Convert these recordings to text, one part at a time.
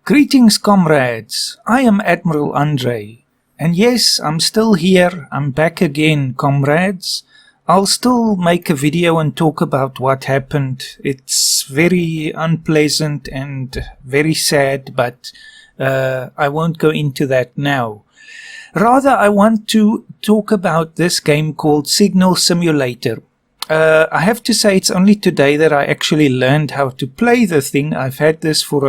Greetings, comrades. I am Admiral Andre. And yes, I'm still here. I'm back again, comrades. I'll still make a video and talk about what happened. It's very unpleasant and very sad, but I won't go into that now. Rather, I want to talk about this game called Signal Simulator. I have to say it's only today that I actually learned how to play the thing. I've had this for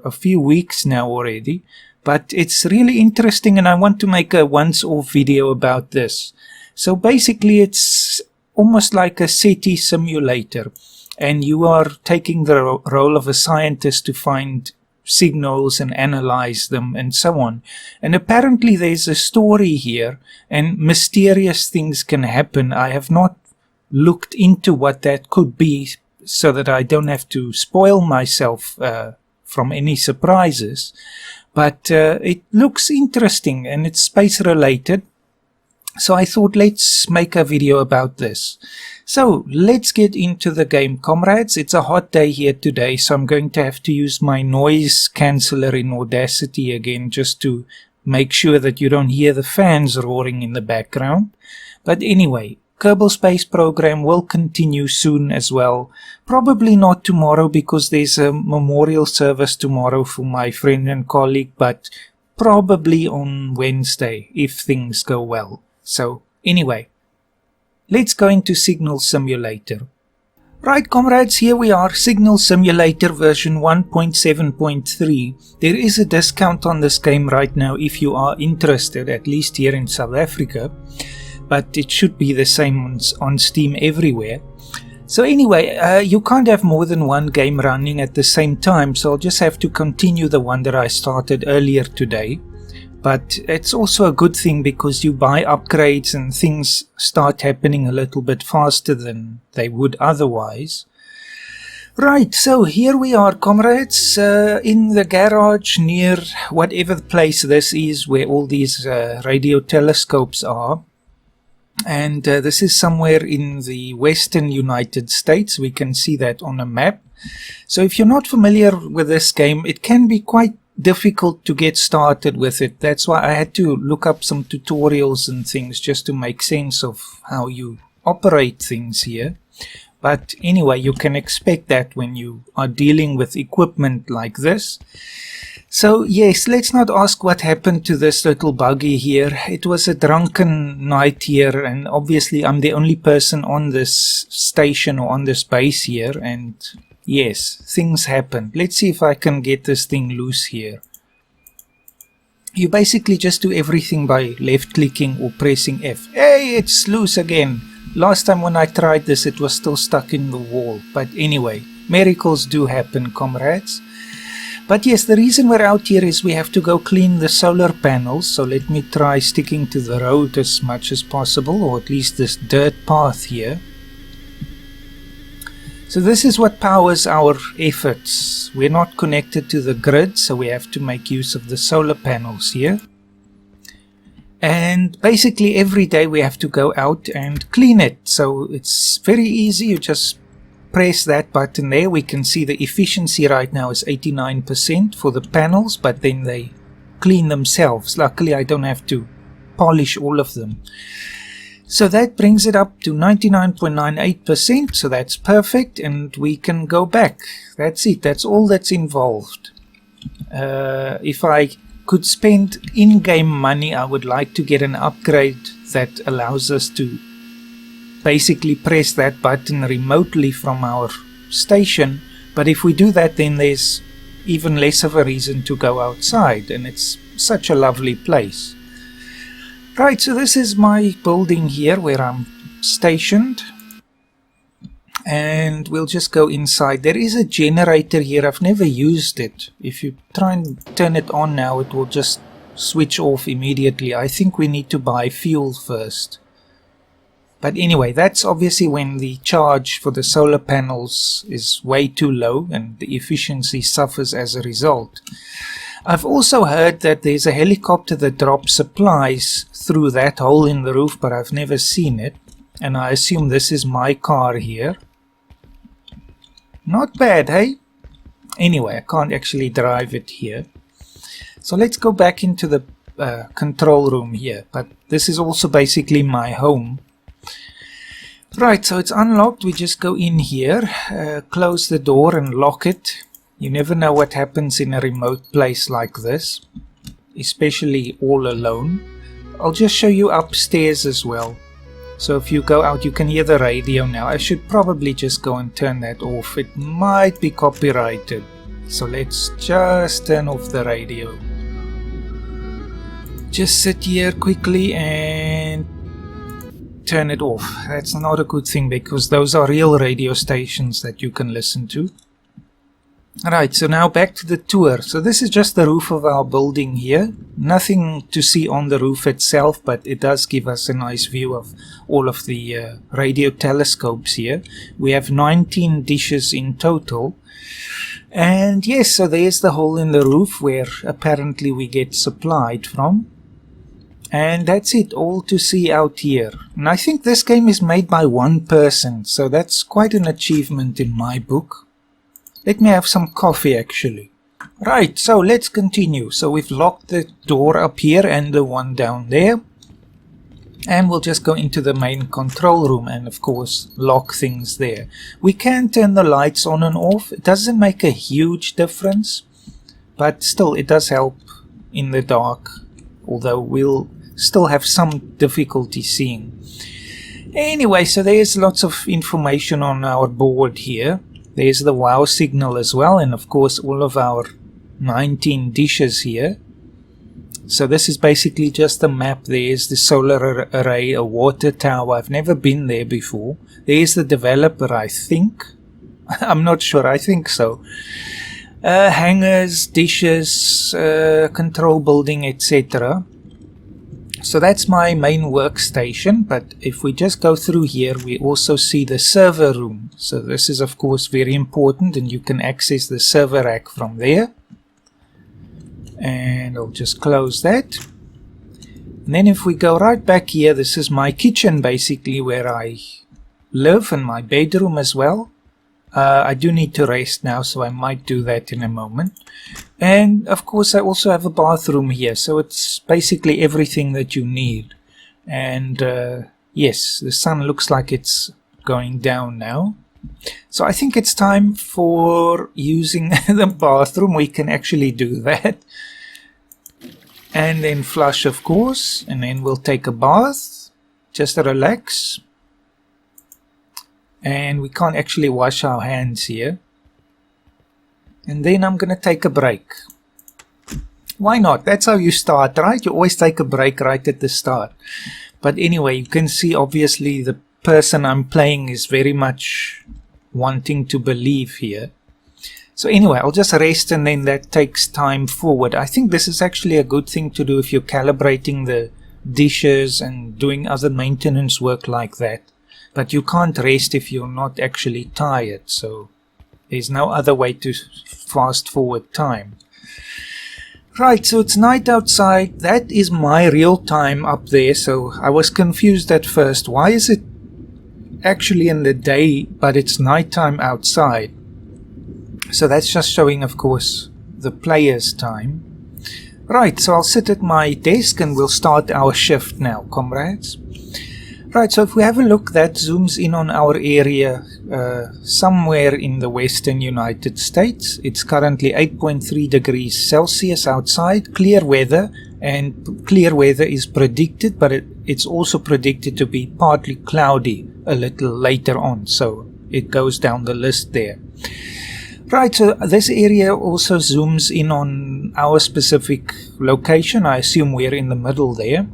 a few weeks now already, but it's really interesting and I want to make a once-off video about this. So basically it's almost like a SETI simulator, and you are taking the role of a scientist to find signals and analyze them and so on. And apparently there's a story here and mysterious things can happen. I have not looked into what that could be so that I don't have to spoil myself from any surprises, but it looks interesting and it's space related, so I thought let's make a video about this. So let's get into the game, comrades. It's a hot day here today, so I'm going to have to use my noise canceller in Audacity again just to make sure that you don't hear the fans roaring in the background. But anyway, Kerbal Space Program will continue soon as well. Probably not tomorrow because there's a memorial service tomorrow for my friend and colleague, but probably on Wednesday if things go well. So anyway, let's go into Signal Simulator. Right, comrades, here we are, Signal Simulator version 1.7.3. There is a discount on this game right now if you are interested, at least here in South Africa. But it should be the same on Steam everywhere. So anyway, you can't have more than one game running at the same time, so I'll just have to continue the one that I started earlier today. But it's also a good thing because you buy upgrades and things start happening a little bit faster than they would otherwise. Right, so here we are, comrades, in the garage near whatever place this is where all these radio telescopes are. And this is somewhere in the western United States. We can see that on a map. So if you're not familiar with this game, it can be quite difficult to get started with it. That's why I had to look up some tutorials and things just to make sense of how you operate things here. But anyway, you can expect that when you are dealing with equipment like this. So yes, let's not ask what happened to this little buggy here. It was a drunken night here, and obviously I'm the only person on this station or on this base here, and yes, things happened. Let's see if I can get this thing loose here. You basically just do everything by left clicking or pressing F. Hey, it's loose again. Last time when I tried this it was still stuck in the wall, but anyway, miracles do happen, comrades. But yes, the reason we're out here is we have to go clean the solar panels, so let me try sticking to the road as much as possible, or at least this dirt path here. So this is what powers our efforts. We're not connected to the grid, so we have to make use of the solar panels here. And basically every day we have to go out and clean it, so it's very easy. You just press that button there. We can see the efficiency right now is 89% for the panels, but then they clean themselves. Luckily I don't have to polish all of them. So that brings it up to 99.98%, so that's perfect, and we can go back. That's it, that's all that's involved. If I could spend in-game money, I would like to get an upgrade that allows us to basically press that button remotely from our station, but if we do that then there's even less of a reason to go outside, and it's such a lovely place. Right, so this is my building here where I'm stationed, and we'll just go inside. There is a generator here. I've never used it. If you try and turn it on now it will just switch off immediately. I think we need to buy fuel first. But anyway, that's obviously when the charge for the solar panels is way too low and the efficiency suffers as a result. I've also heard that there's a helicopter that drops supplies through that hole in the roof, but I've never seen it. And I assume this is my car here. Not bad, hey? Anyway, I can't actually drive it here. So let's go back into the control room here. But this is also basically my home. Right, so it's unlocked. We just go in here, close the door and lock it. You never know what happens in a remote place like this, especially all alone. I'll just show you upstairs as well. So if you go out, you can hear the radio now. I should probably just go and turn that off. It might be copyrighted. So let's just turn off the radio. Just sit here quickly and turn it off. That's not a good thing because those are real radio stations that you can listen to. Right, so now back to the tour. So this is just the roof of our building here. Nothing to see on the roof itself, but it does give us a nice view of all of the radio telescopes here. We have 19 dishes in total. And yes, so there's the hole in the roof where apparently we get supplied from. And that's it, all to see out here. And I think this game is made by one person, so that's quite an achievement in my book. Let me have some coffee actually. Right, so let's continue. So we've locked the door up here and the one down there. And we'll just go into the main control room and of course lock things there. We can turn the lights on and off. It doesn't make a huge difference, but still it does help in the dark. Although we'll still have some difficulty seeing. Anyway, so there's lots of information on our board here. There's the wow signal as well, and of course all of our 19 dishes here. So this is basically just a map. There's the solar array, a water tower. I've never been there before. There's the developer, I think. I'm not sure, I think so. Hangars, dishes, control building, etc. So that's my main workstation, but if we just go through here, we also see the server room. So this is of course very important, and you can access the server rack from there. And I'll just close that. And then if we go right back here, this is my kitchen basically, where I live, and my bedroom as well. I do need to rest now, so I might do that in a moment. And of course I also have a bathroom here, so it's basically everything that you need. And yes, the sun looks like it's going down now. So I think it's time for using the bathroom. We can actually do that. And then flush, of course, and then we'll take a bath, just to relax. And we can't actually wash our hands here. And then I'm going to take a break. Why not? That's how you start, right? You always take a break right at the start. But anyway, you can see obviously the person I'm playing is very much wanting to believe here. So anyway, I'll just rest, and then that takes time forward. I think this is actually a good thing to do if you're calibrating the dishes and doing other maintenance work like that. But you can't rest if you're not actually tired, so there's no other way to fast forward time. Right, so it's night outside. That is my real time up there, so I was confused at first. Why is it actually in the day, but it's nighttime outside? So that's just showing, of course, the player's time. Right, so I'll sit at my desk and we'll start our shift now, comrades. Right, so if we have a look, that zooms in on our area somewhere in the western United States. It's currently 8.3 degrees Celsius outside, clear weather, and clear weather is predicted, but it's also predicted to be partly cloudy a little later on, so it goes down the list there. Right, so this area also zooms in on our specific location. I assume we're in the middle there.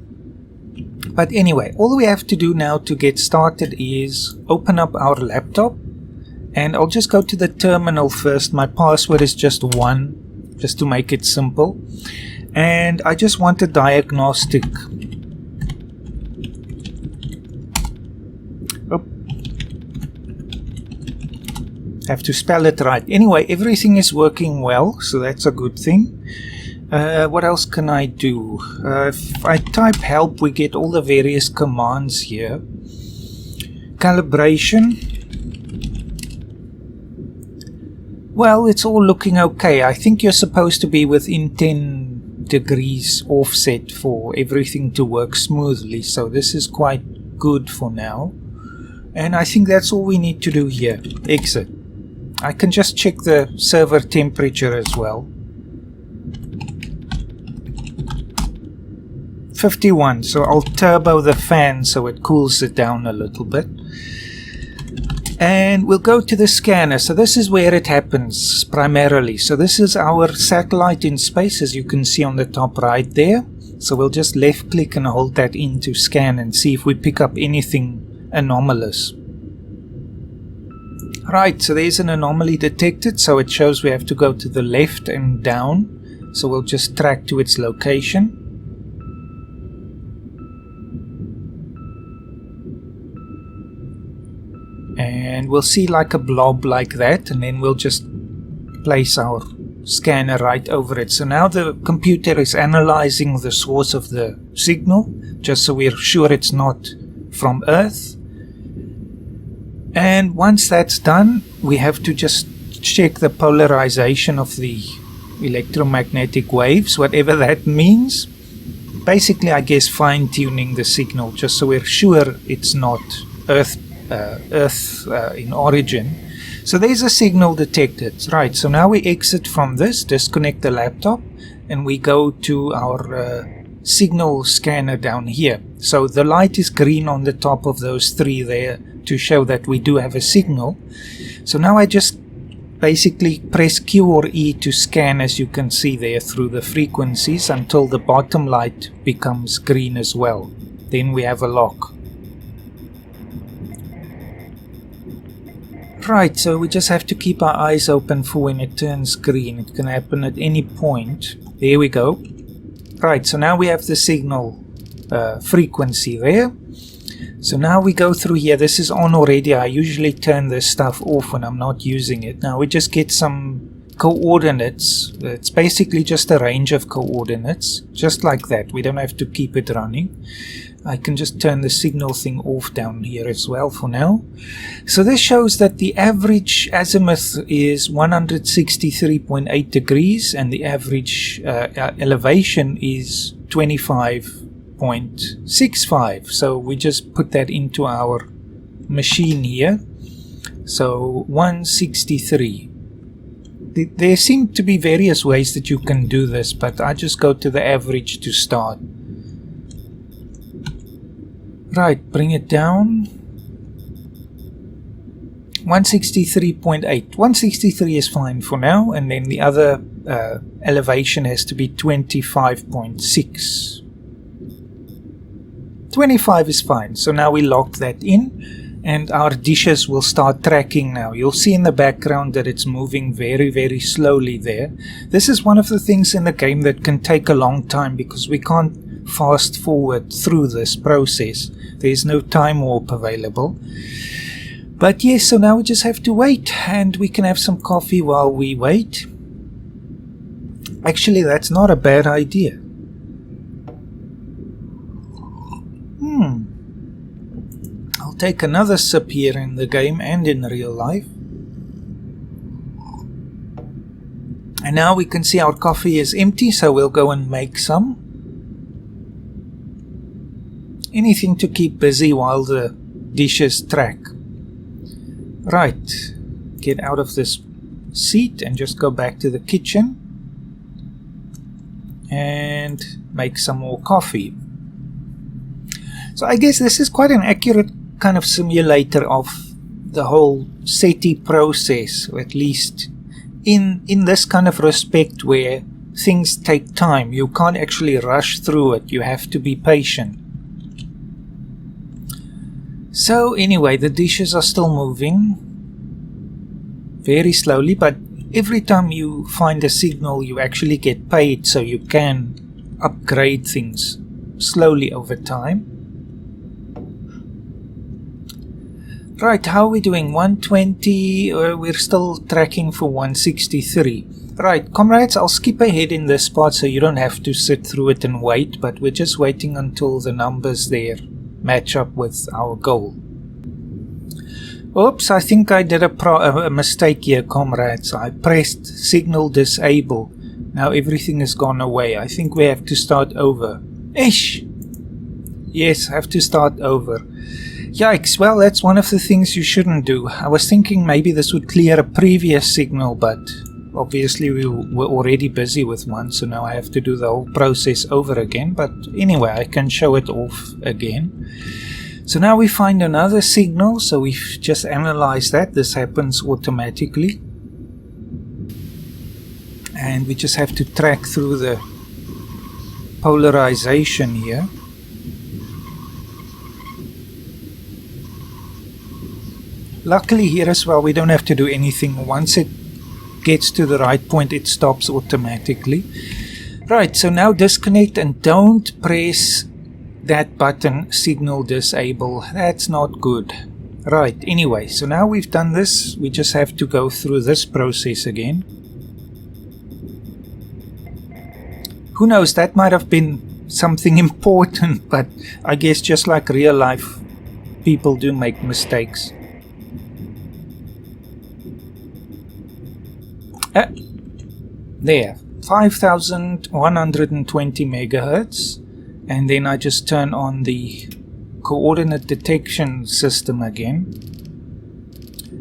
But anyway, all we have to do now to get started is open up our laptop, and I'll just go to the terminal first. My password is just 1, just to make it simple, and I just want a diagnostic. Have to spell it right. Anyway, everything is working well, so that's a good thing. What else can I do? If I type help, we get all the various commands here. Calibration. Well, it's all looking okay. I think you're supposed to be within 10 degrees offset for everything to work smoothly, so this is quite good for now. And I think that's all we need to do here. Exit. I can just check the server temperature as well. 51, so I'll turbo the fan so it cools it down a little bit. And we'll go to the scanner. So this is where it happens primarily. So this is our satellite in space, as you can see on the top right there. So we'll just left click and hold that in to scan and see if we pick up anything anomalous. Right, so there's an anomaly detected, so it shows we have to go to the left and down. So we'll just track to its location. And we'll see like a blob like that, and then we'll just place our scanner right over it. So now the computer is analyzing the source of the signal, just so we're sure it's not from Earth. And once that's done, we have to just check the polarization of the electromagnetic waves, whatever that means. Basically, I guess fine-tuning the signal, just so we're sure it's not Earth in origin. So there's a signal detected. Right, so now we exit from this, disconnect the laptop, and we go to our signal scanner down here. So the light is green on the top of those three there to show that we do have a signal. So now I just basically press Q or E to scan, as you can see there, through the frequencies until the bottom light becomes green as well. Then we have a lock. Right, so we just have to keep our eyes open for when it turns green. It can happen at any point. There we go. Right, so now we have the signal frequency there. So now we go through here. This is on already. I usually turn this stuff off when I'm not using it. Now we just get some coordinates. It's basically just a range of coordinates, just like that. We don't have to keep it running. I can just turn the signal thing off down here as well for now. So this shows that the average azimuth is 163.8 degrees and the average elevation is 25.65. So we just put that into our machine here. So 163. There seem to be various ways that you can do this, but I just go to the average to start. Right, bring it down. 163.8. 163 is fine for now, and then the other elevation has to be 25.6. 25 is fine, so now we lock that in, and our dishes will start tracking now. You'll see in the background that it's moving very, very slowly there. This is one of the things in the game that can take a long time because we can't fast forward through this process. There's no time warp available. But yes, so now we just have to wait, and we can have some coffee while we wait. Actually, that's not a bad idea. I'll take another sip here in the game and in real life. And now we can see our coffee is empty, so we'll go and make some. Anything to keep busy while the dishes track. Right, get out of this seat and just go back to the kitchen and make some more coffee. So I guess this is quite an accurate kind of simulator of the whole SETI process, or at least in this kind of respect where things take time. You can't actually rush through it. You have to be patient. So anyway, the dishes are still moving very slowly, but every time you find a signal you actually get paid, so you can upgrade things slowly over time. Right, how are we doing? 120, we're still tracking for 163. Right, comrades, I'll skip ahead in this part so you don't have to sit through it and wait, but we're just waiting until the numbers there match up with our goal. Oops, I think I did a mistake here, comrades. I pressed signal disable. Now everything has gone away. I think we have to start over. Ish! Yes, I have to start over. Yikes, well, that's one of the things you shouldn't do. I was thinking maybe this would clear a previous signal, but obviously we were already busy with one, so now I have to do the whole process over again. But anyway, I can show it off again. So now we find another signal, so we've just analyzed that. This happens automatically. And we just have to track through the polarization here. Luckily here as well, we don't have to do anything. Once it gets to the right point, it stops automatically. Right, so now disconnect and don't press that button, signal disable. That's not good. Right, anyway, so now we've done this. We just have to go through this process again. Who knows, that might have been something important, but I guess just like real life, people do make mistakes. There, 5120 megahertz, and then I just turn on the coordinate detection system again.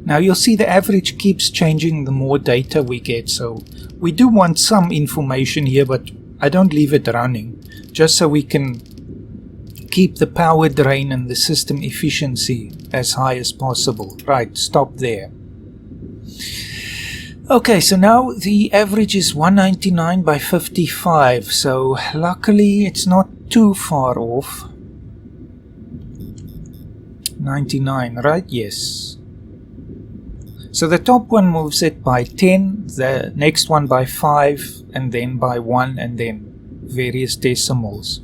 Now you'll see the average keeps changing the more data we get, so we do want some information here, but I don't leave it running, just so we can keep the power drain and the system efficiency as high as possible. Right, stop there. Okay, so now the average is 199 by 55, so luckily it's not too far off. 99, right? Yes. So the top one moves it by 10, the next one by 5, and then by 1, and then various decimals.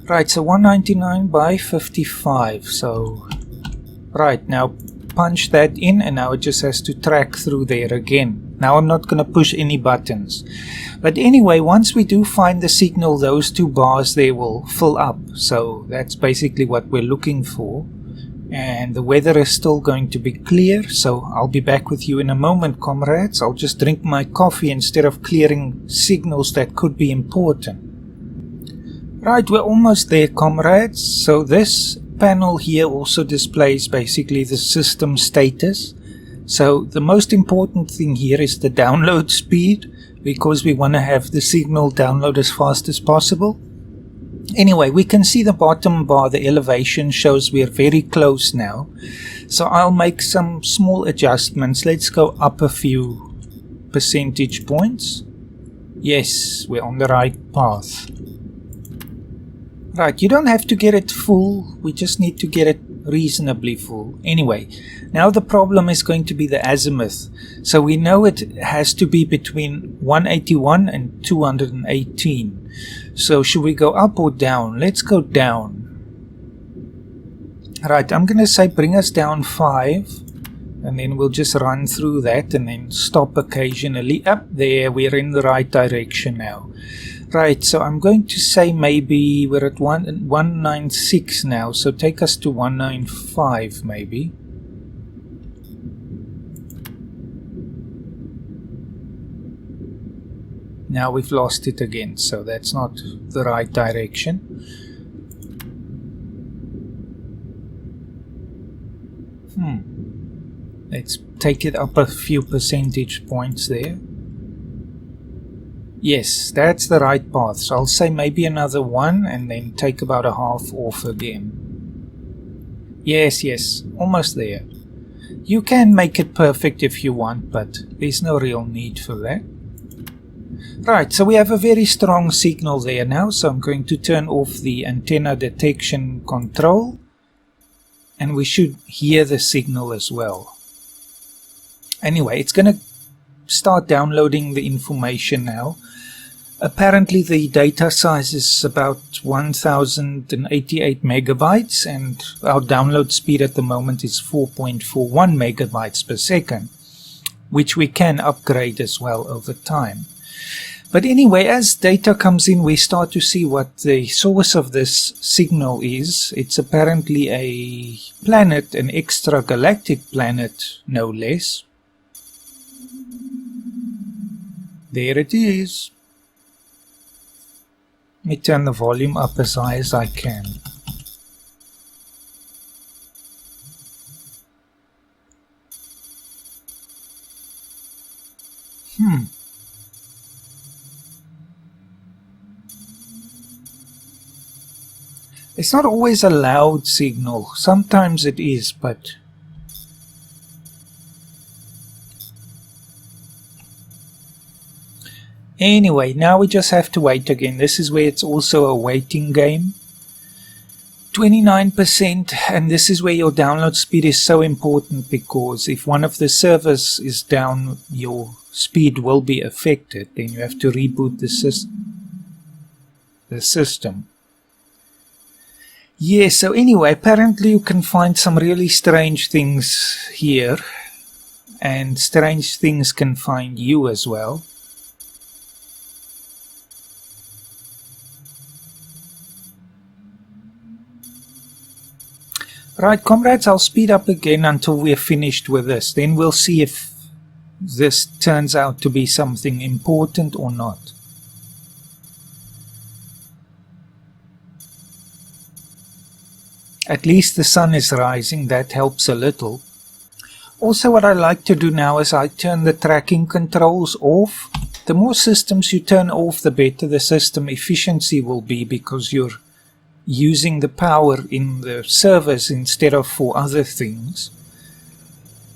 Right, so 199 by 55, so right, now punch that in, and now it just has to track through there again. Now I'm not going to push any buttons, but anyway, once we do find the signal, those two bars there will fill up, so that's basically what we're looking for. And the weather is still going to be clear, so I'll be back with you in a moment, comrades. I'll just drink my coffee instead of clearing signals that could be important. Right, we're almost there, comrades. So this panel here also displays basically the system status. So the most important thing here is the download speed, because we want to have the signal download as fast as possible. Anyway, we can see the bottom bar, the elevation shows we're very close now. So I'll make some small adjustments. Let's go up a few percentage points. Yes, we're on the right path. Right, you don't have to get it full, we just need to get it reasonably full. Anyway, now the problem is going to be the azimuth. So we know it has to be between 181 and 218. So should we go up or down? Let's go down. Right, I'm going to say bring us down 5. And then we'll just run through that and then stop occasionally. Up there, we're in the right direction now. Right, so I'm going to say maybe we're at 196 now, so take us to 195 maybe. Now we've lost it again, so that's not the right direction. Let's take it up a few percentage points there. Yes, that's the right path. So I'll say maybe another 1 and then take about a half off again. Yes, almost there. You can make it perfect if you want, but there's no real need for that. Right, so we have a very strong signal there now, so I'm going to turn off the antenna detection control, and we should hear the signal as well. Anyway, it's going to start downloading the information now. Apparently the data size is about 1088 megabytes, and our download speed at the moment is 4.41 megabytes per second, which we can upgrade as well over time. But anyway, as data comes in, we start to see what the source of this signal is. It's apparently a planet, an extragalactic planet, no less. There it is. Let me turn the volume up as high as I can. It's not always a loud signal. Sometimes it is, but anyway, now we just have to wait again. This is where it's also a waiting game. 29%, and this is where your download speed is so important, because if one of the servers is down, your speed will be affected. Then you have to reboot the system. Yeah, so anyway, apparently you can find some really strange things here, and strange things can find you as well. Right, comrades, I'll speed up again until we're finished with this. Then we'll see if this turns out to be something important or not. At least the sun is rising, that helps a little. Also, what I like to do now is I turn the tracking controls off. The more systems you turn off, the better the system efficiency will be, because you're using the power in the servers instead of for other things.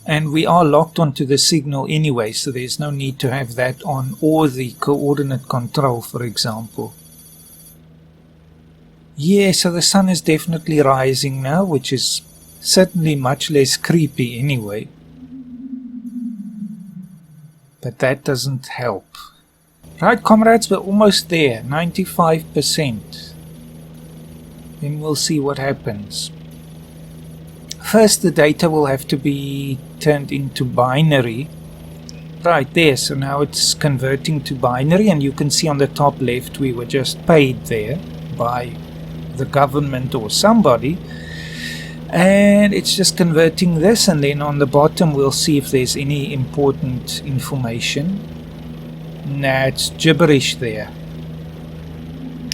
And we are locked onto the signal anyway, so there's no need to have that on, or the coordinate control, for example. Yeah, so the sun is definitely rising now, which is certainly much less creepy anyway. But that doesn't help. Right, comrades, we're almost there, 95%. Then we'll see what happens. First, the data will have to be turned into binary. Right there, so now it's converting to binary, and you can see on the top left we were just paid there by the government or somebody, and it's just converting this, and then on the bottom we'll see if there's any important information. Nah, it's gibberish there.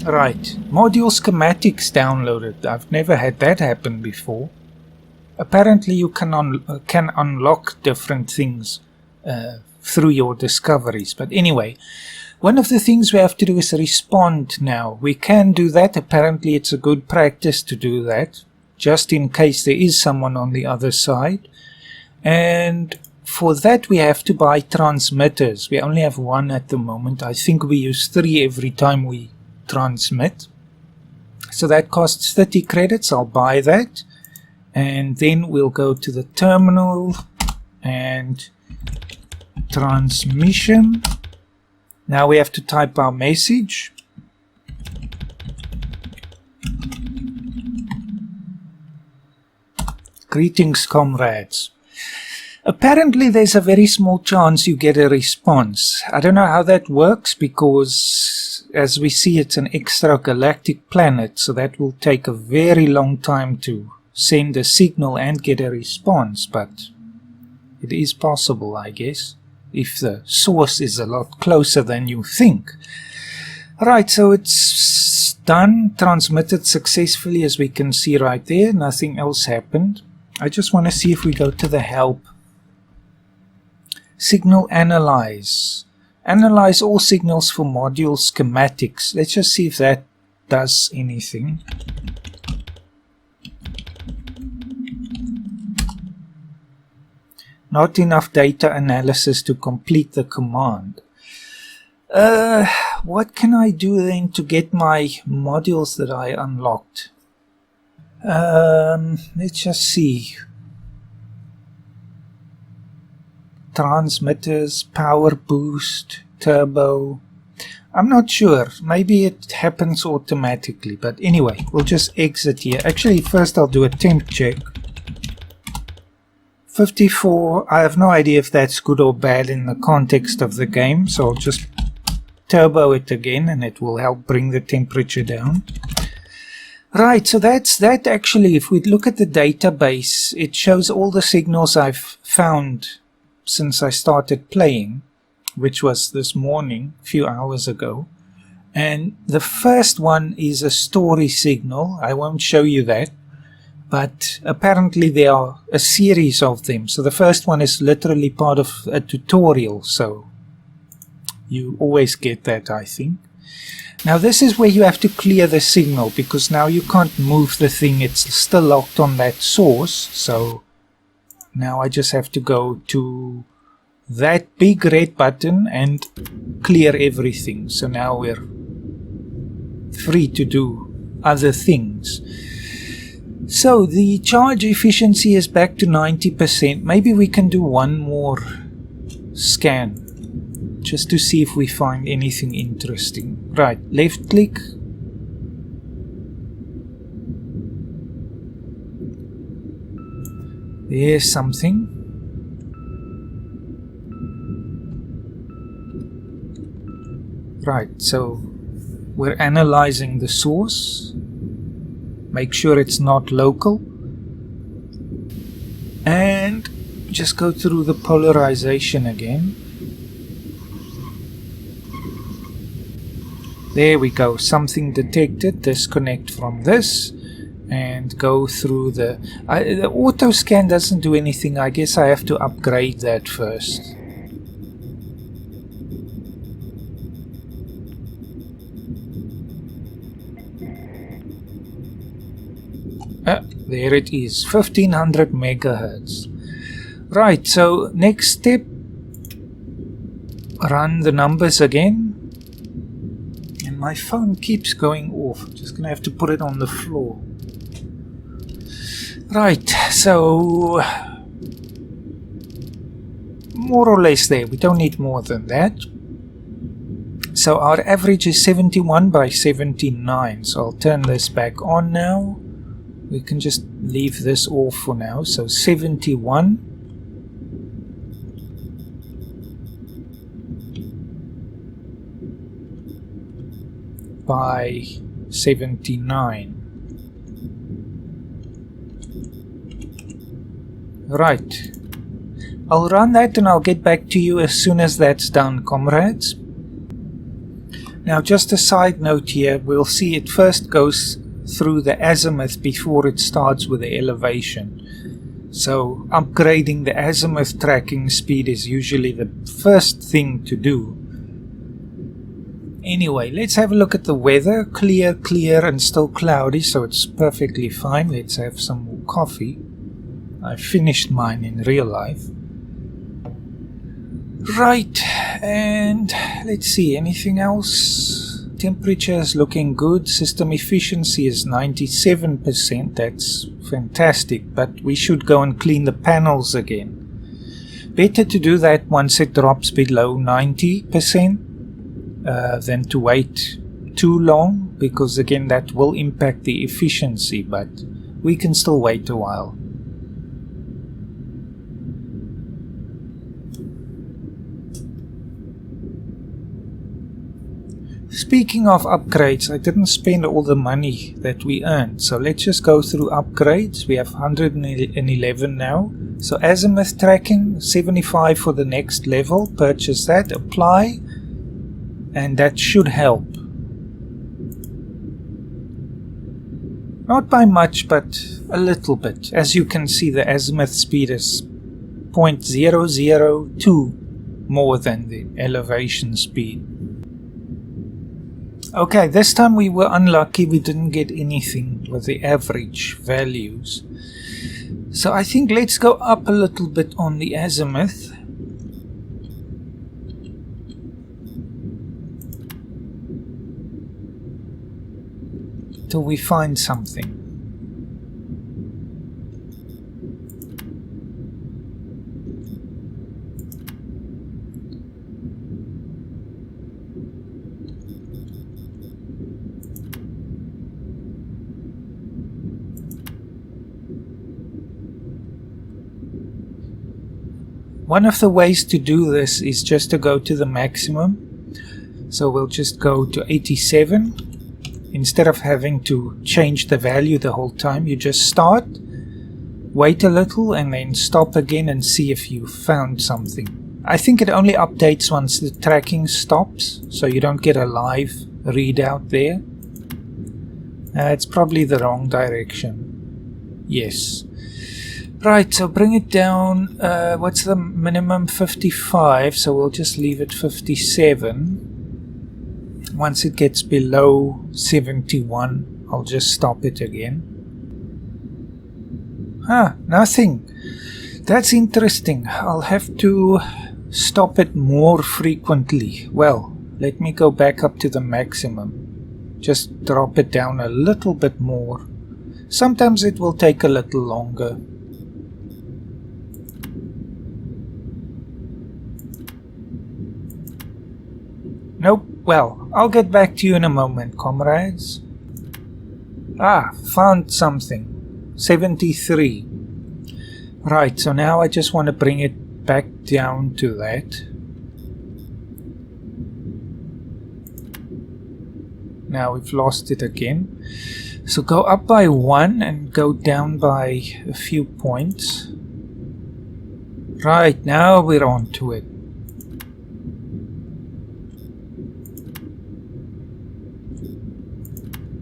Right, module schematics downloaded. I've never had that happen before. Apparently you can unlock different things through your discoveries, but anyway, one of the things we have to do is respond now. We can do that. Apparently it's a good practice to do that, just in case there is someone on the other side. And for that we have to buy transmitters. We only have one at the moment. I think we use 3 every time we transmit. So that costs 30 credits. I'll buy that. And then we'll go to the terminal and transmission. Now we have to type our message. Greetings, comrades. Apparently there's a very small chance you get a response. I don't know how that works, because as we see it's an extragalactic planet, so that will take a very long time to send a signal and get a response, but it is possible, I guess, if the source is a lot closer than you think. Right, so it's done, transmitted successfully, as we can see right there. Nothing else happened. I just want to see if we go to the help. Signal analyze. Analyze all signals for module schematics. Let's just see if that does anything. Not enough data analysis to complete the command. What can I do then to get my modules that I unlocked? Let's just see. Transmitters, power boost, turbo. I'm not sure. Maybe it happens automatically. But anyway, we'll just exit here. Actually, first I'll do a temp check. 54. I have no idea if that's good or bad in the context of the game, so I'll just turbo it again and it will help bring the temperature down. Right, so that's that. Actually, if we look at the database, it shows all the signals I've found since I started playing, which was this morning, a few hours ago. And the first one is a story signal. I won't show you that, but apparently there are a series of them. So the first one is literally part of a tutorial, so you always get that, I think. Now this is where you have to clear the signal, because now you can't move the thing, it's still locked on that source. So now I just have to go to that big red button and clear everything. So now we're free to do other things. So the charge efficiency is back to 90%. Maybe we can do one more scan just to see if we find anything interesting. Right, left click. There's something. Right, so we're analyzing the source. Make sure it's not local. And just go through the polarization again. There we go, something detected. Disconnect from this and go through the auto scan doesn't do anything. I guess I have to upgrade that first. There it is, 1500 megahertz. Right, so next step, run the numbers again. My phone keeps going off. I'm just gonna have to put it on the floor. Right, so more or less there. We don't need more than that. So our average is 71 by 79. So I'll turn this back on now. We can just leave this off for now. So 71 by 79. Right, I'll run that and I'll get back to you as soon as that's done, comrades. Now just a side note here, we'll see it first goes through the azimuth before it starts with the elevation. So upgrading the azimuth tracking speed is usually the first thing to do. Anyway, let's have a look at the weather. Clear, clear, and still cloudy, so it's perfectly fine. Let's have some more coffee. I finished mine in real life. Right, and let's see, anything else? Temperature is looking good. System efficiency is 97%. That's fantastic, but we should go and clean the panels again. Better to do that once it drops below 90%. Than to wait too long, because again that will impact the efficiency, but we can still wait a while. Speaking of upgrades, I didn't spend all the money that we earned, so let's just go through upgrades. We have 111 now. So azimuth tracking, 75 for the next level. Purchase that, apply. And that should help. Not by much, but a little bit. As you can see, the azimuth speed is 0.002 more than the elevation speed. Okay, this time we were unlucky. We didn't get anything with the average values. So I think let's go up a little bit on the azimuth. Till we find something. One of the ways to do this is just to go to the maximum. So we'll just go to 87. Instead of having to change the value the whole time, you just start, wait a little, and then stop again and see if you found something. I think it only updates once the tracking stops, so you don't get a live readout there. It's probably the wrong direction. Yes. Right, so bring it down. What's the minimum? 55, so we'll just leave it 57. Once it gets below 71, I'll just stop it again. Nothing. That's interesting. I'll have to stop it more frequently. Well, let me go back up to the maximum. Just drop it down a little bit more. Sometimes it will take a little longer. Nope. Well, I'll get back to you in a moment, comrades. Found something. 73. Right, so now I just want to bring it back down to that. Now we've lost it again. So go up by 1 and go down by a few points. Right, now we're on to it.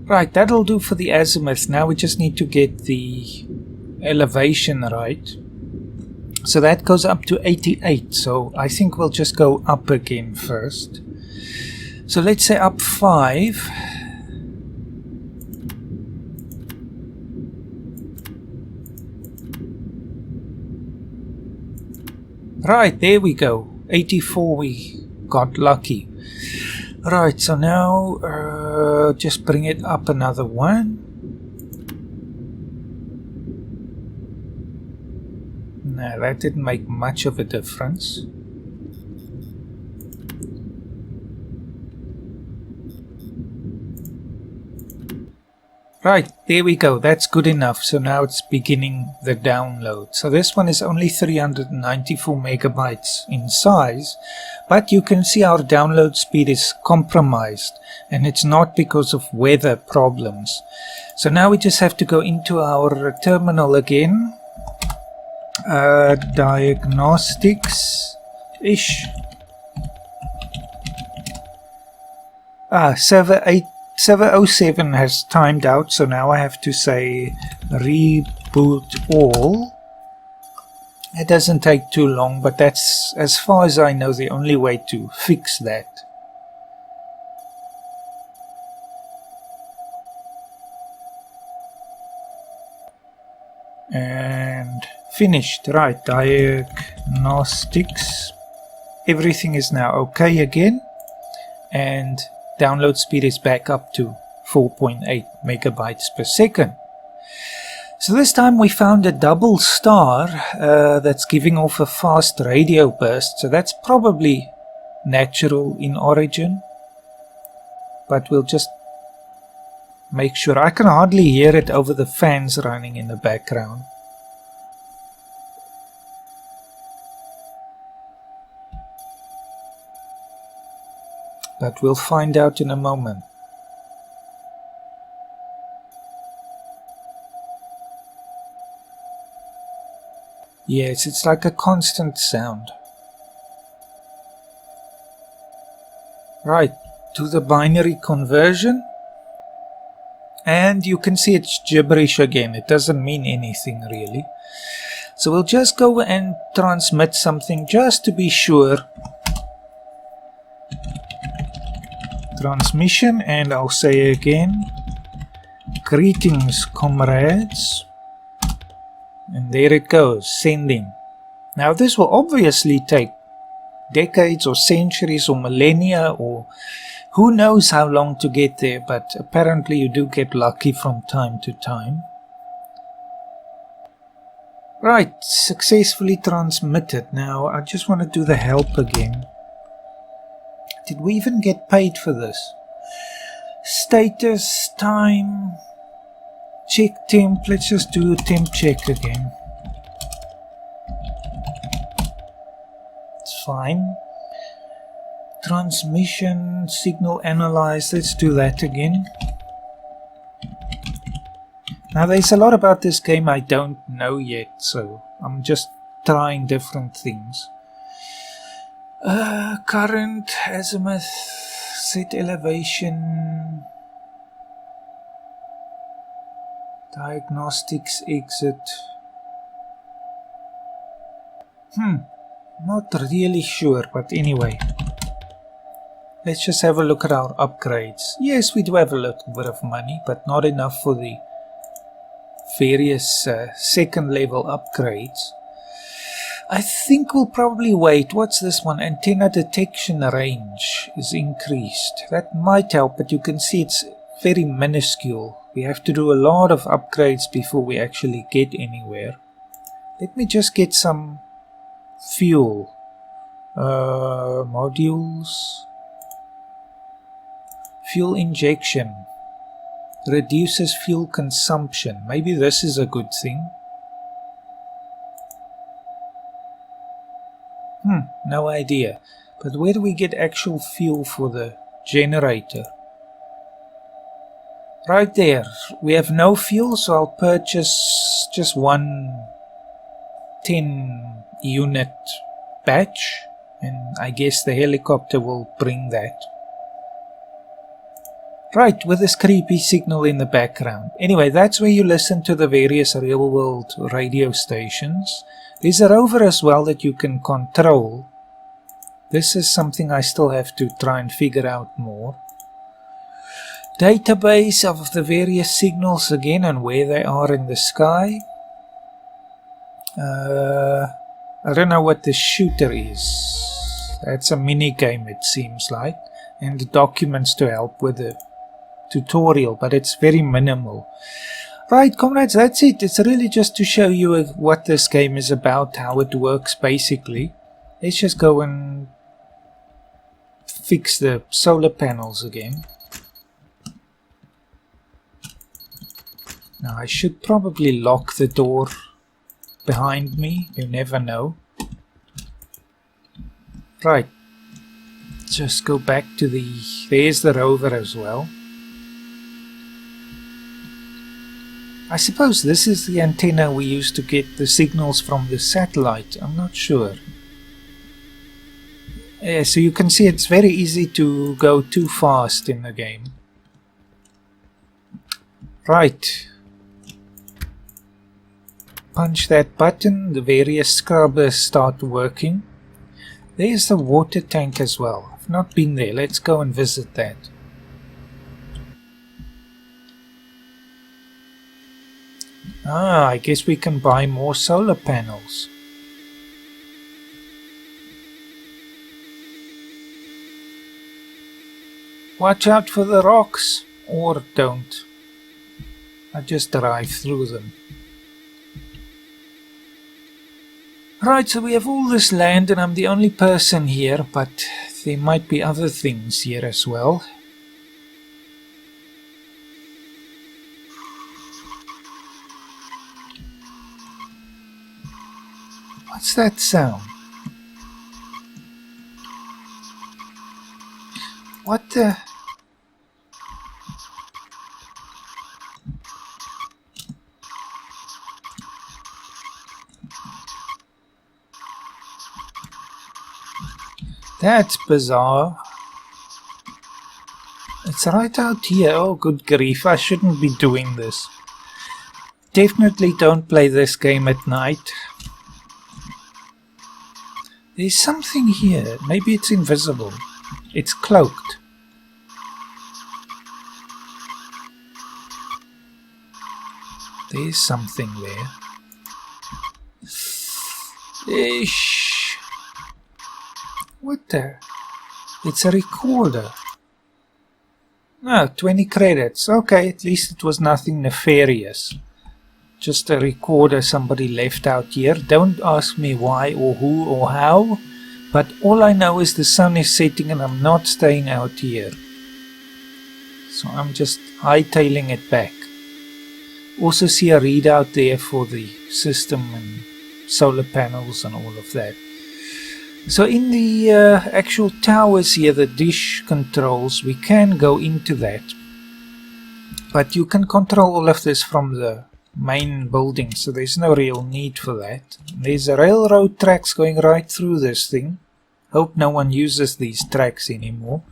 Right, that'll do for the azimuth. Now we just need to get the elevation right. So that goes up to 88. So I think we'll just go up again first. So let's say up 5. Right, there we go. 84, we got lucky. Right, so now just bring it up another 1. No, that didn't make much of a difference. Right, there we go. That's good enough. So now it's beginning the download. So this one is only 394 megabytes in size, but you can see our download speed is compromised, and it's not because of weather problems. So now we just have to go into our terminal again. Diagnostics-ish. Server 07 has timed out, so now I have to say reboot all. It doesn't take too long, but that's, as far as I know, the only way to fix that. And finished. Right, diagnostics. Everything is now okay again, and download speed is back up to 4.8 megabytes per second. So this time we found a double star that's giving off a fast radio burst. So that's probably natural in origin, but we'll just make sure. I can hardly hear it over the fans running in the background. But we'll find out in a moment. Yes, it's like a constant sound. Right, to the binary conversion. And you can see it's gibberish again. It doesn't mean anything really. So we'll just go and transmit something just to be sure. Transmission, and I'll say again, greetings comrades, and there it goes, sending. Now this will obviously take decades or centuries or millennia or who knows how long to get there, but apparently you do get lucky from time to time. Right, successfully transmitted. Now I just want to do the help again. Did we even get paid for this? Status, time, check temp. Let's just do a temp check again. It's fine. Transmission, signal analyze, let's do that again. Now there's a lot about this game I don't know yet, so I'm just trying different things. Current, azimuth, set elevation, diagnostics, exit. Not really sure, but anyway. Let's just have a look at our upgrades. Yes, we do have a little bit of money, but not enough for the various second level upgrades. I think we'll probably wait. What's this one? Antenna detection range is increased. That might help, but you can see it's very minuscule. We have to do a lot of upgrades before we actually get anywhere. Let me just get some fuel. Modules. Fuel injection. Reduces fuel consumption. Maybe this is a good thing. No idea. But where do we get actual fuel for the generator? Right there. We have no fuel, so I'll purchase just one 10 unit batch. And I guess the helicopter will bring that. Right, with this creepy signal in the background. Anyway, that's where you listen to the various real-world radio stations. There's a rover as well that you can control. This is something I still have to try and figure out more. Database of the various signals again and where they are in the sky. I don't know what the shooter is. That's a mini game, it seems like. And the documents to help with the tutorial, but it's very minimal. Right, comrades, that's it. It's really just to show you what this game is about, how it works basically. Let's just go and fix the solar panels again. Now I should probably lock the door behind me, you never know. Right, just go back to there's the rover as well. I suppose this is the antenna we use to get the signals from the satellite. I'm not sure. Yeah, so you can see it's very easy to go too fast in the game. Right. Punch that button, the various scrubbers start working. There's the water tank as well. I've not been there. Let's go and visit that. I guess we can buy more solar panels. Watch out for the rocks, or don't. I just drive through them. Right, so we have all this land and I'm the only person here, but there might be other things here as well. What's that sound? What the... That's bizarre. It's right out here. Oh, good grief. I shouldn't be doing this. Definitely don't play this game at night. There's something here. Maybe it's invisible. It's cloaked. There's something there. Ish. What the? It's a recorder. Oh, 20 credits. Okay, at least it was nothing nefarious. Just a recorder somebody left out here. Don't ask me why or who or how. But all I know is the sun is setting and I'm not staying out here. So I'm just hightailing it back. Also see a readout there for the system and solar panels and all of that. So in the actual towers here, the dish controls, we can go into that. But you can control all of this from the main building, so there's no real need for that. There's a railroad tracks going right through this thing. Hope no one uses these tracks anymore.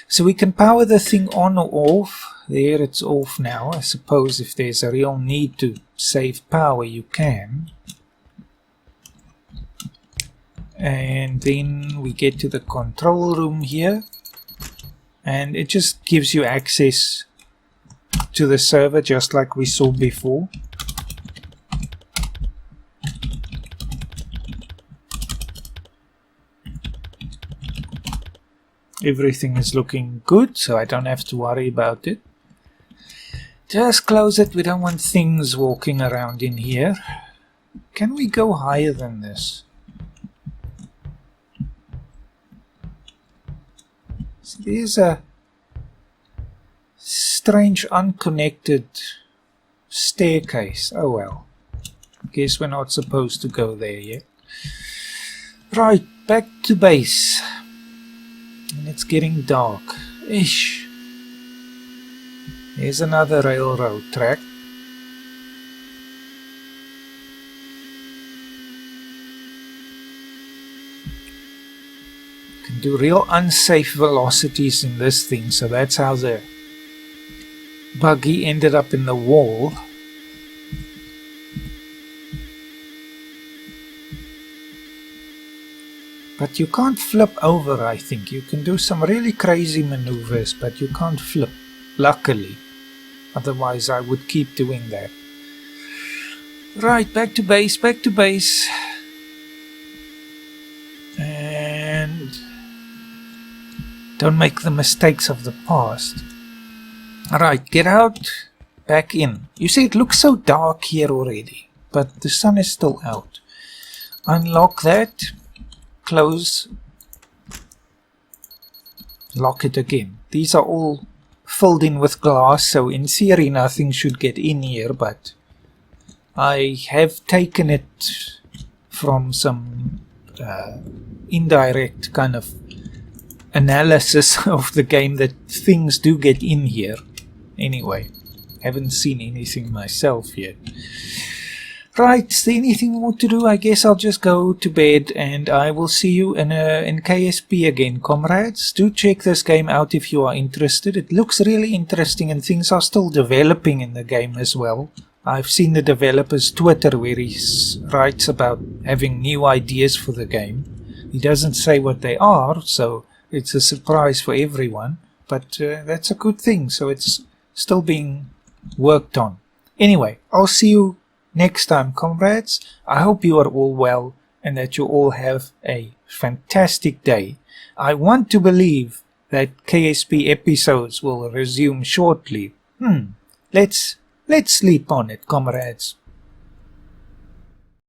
So we can power the thing on or off. There, it's off now. I suppose if there's a real need to save power, you can. And then we get to the control room here, and it just gives you access to the server just like we saw before. Everything is looking good, so I don't have to worry about it. Just close it, we don't want things walking around in here. Can we go higher than this? So there's a strange unconnected staircase. Oh well. Guess we're not supposed to go there yet. Right, back to base. And it's getting dark. Ish. Here's another railroad track. Can do real unsafe velocities in this thing, so that's how the buggy ended up in the wall. But you can't flip over, I think. You can do some really crazy maneuvers, but you can't flip, luckily. Otherwise I would keep doing that. Right, back to base, back to base. And don't make the mistakes of the past. Alright, get out, back in. You see, it looks so dark here already, but the sun is still out. Unlock that, close, lock it again. These are all filled in with glass, so in theory nothing should get in here, but I have taken it from some indirect kind of analysis of the game that things do get in here. Anyway, haven't seen anything myself yet. Right, is there anything more to do? I guess I'll just go to bed, and I will see you in KSP again, comrades. Do check this game out if you are interested. It looks really interesting, and things are still developing in the game as well. I've seen the developer's Twitter where he writes about having new ideas for the game. He doesn't say what they are, so it's a surprise for everyone. But that's a good thing, so it's still being worked on. Anyway, I'll see you next time, comrades. I hope you are all well and that you all have a fantastic day. I want to believe that KSP episodes will resume shortly. Let's sleep on it, comrades.